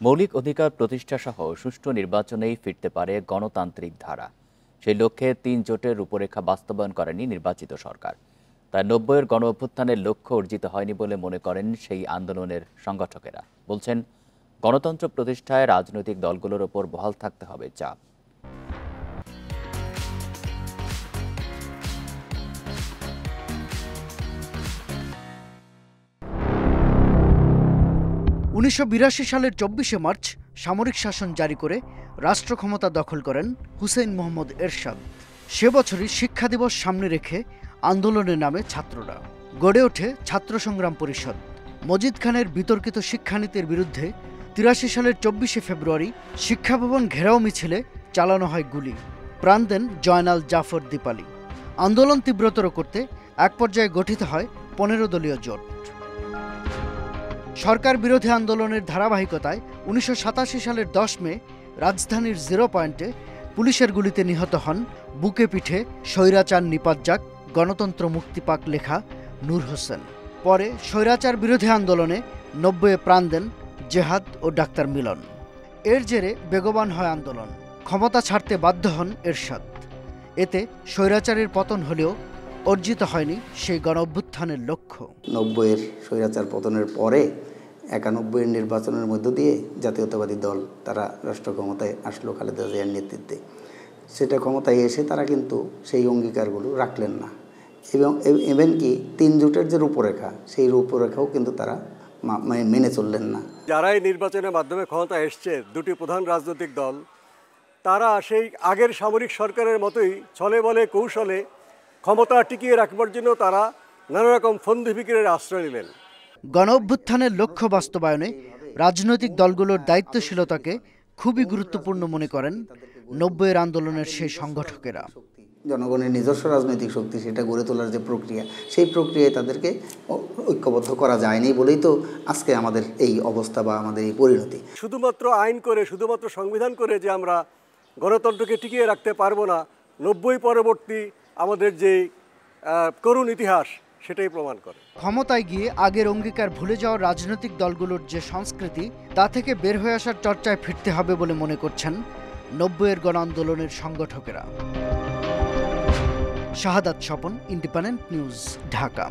মৌলিক অধিকার প্রতিষ্ঠাসহ সুষ্ঠু নির্বাচনেই ফিরতে পারে গণতান্ত্রিক ধারা। সেই লক্ষ্যে ৩ জোটের রূপরেখা বাস্তবায়ন করেনি নির্বাচিত সরকার। তাই ৯০-এর গণ অভ্যুত্থানের লক্ষ্য অর্জিত হয়নি বলে মনে করেন সেই আন্দোলনের সংগঠকেরা। বলছেন, গণতন্ত্র প্রতিষ্ঠায় রাজনৈতিক দলগুলোর ওপর বহাল থাকতে হবে চাপ। ১৯৮২ সালের ২৪শে মার্চ সামরিক শাসন জারি করে রাষ্ট্র ক্ষমতা দখল করেন হুসেইন মোহাম্মদ এরশাদ। সে বছরই শিক্ষা দিবস সামনে রেখে আন্দোলনের নামে ছাত্ররা গড়ে ওঠে ছাত্র সংগ্রাম পরিষদ। মজিদ খানের বিতর্কিত শিক্ষানীতির বিরুদ্ধে ৮৩ সালের ২৪শে ফেব্রুয়ারি শিক্ষা ভবন ঘেরাও মিছিলে চালানো হয় গুলি। প্রাণ দেন জয়নাল জাফর দীপালি। আন্দোলন তীব্রতর করতে এক পর্যায়ে গঠিত হয় ১৫ দলীয় জোট। সরকার বিরোধী আন্দোলনের ধারাবাহিকতায় ১৯৮৭ সালের ১০ মে রাজধানীর 0 পয়েন্টে পুলিশের গুলিতে নিহত হন বুকে পিঠে স্বৈরাচার নিপাত যাক গণতন্ত্র মুক্তি পাক লেখা নূর হোসেন। পরে স্বৈরাচার বিরোধী আন্দোলনে ৯০-এ প্রাণ দেন জেহাদ ও ডাক্তার মিলন। এর জেরে বেগবান হয় আন্দোলন। ক্ষমতা ছাড়তে বাধ্য হন এরশাদ। এতে স্বৈরাচারের পতন হলেও অর্জিত হয়নি সেই গণ অভ্যুত্থানের লক্ষ্য। ৯০-এর স্বৈরাচার পতনের পরে ৯১-এর নির্বাচনের মধ্য দিয়ে জাতীয়তাবাদী দল তারা রাষ্ট্র ক্ষমতায় আসলো খালেদা জিয়ার নেতৃত্বে। সেটা ক্ষমতায় এসে তারা কিন্তু সেই অঙ্গীকারগুলো রাখলেন না, এবং ইভেন কি ৩ জোটের যে রূপরেখা, সেই রূপরেখাও কিন্তু তারা মেনে চললেন না। যারা এই নির্বাচনের মাধ্যমে ক্ষমতা এসছে, দুটি প্রধান রাজনৈতিক দল, তারা সেই আগের সামরিক সরকারের মতোই ছলে বলে কৌশলে ক্ষমতা টিকিয়ে রাখবার জন্য তারা নানা রকম ফন্দি ফিকিরের আশ্রয় নিলেন। গণ অভ্যুত্থানের লক্ষ্য বাস্তবায়নে রাজনৈতিক দলগুলোর দায়িত্বশীলতাকে খুবই গুরুত্বপূর্ণ মনে করেন ৯০-এর আন্দোলনের সেই সংগঠকেরা। জনগণের নিজস্ব রাজনৈতিক শক্তি, সেটা গড়ে তোলার যে প্রক্রিয়া, সেই প্রক্রিয়ায় তাদেরকে ঐক্যবদ্ধ করা যায়নি বলেই তো আজকে আমাদের এই অবস্থা বা আমাদের এই পরিণতি। শুধুমাত্র আইন করে, শুধুমাত্র সংবিধান করে যে আমরা গণতন্ত্রকে টিকিয়ে রাখতে পারবো না, ৯০ পরবর্তী আমাদের যে করুণ ইতিহাস সেটাই প্রমাণ করে। ক্ষমতায় গিয়ে আগের অঙ্গীকার ভুলে যাওয়া রাজনৈতিক দলগুলোর যে সংস্কৃতি, তা থেকে বের হয়ে আসার চর্চায় ফিরতে হবে বলে মনে করছেন ৯০-এর গণ আন্দোলনের সংগঠকেরা। শাহাদাত স্বপন, ইন্ডিপেন্ডেন্ট নিউজ, ঢাকা।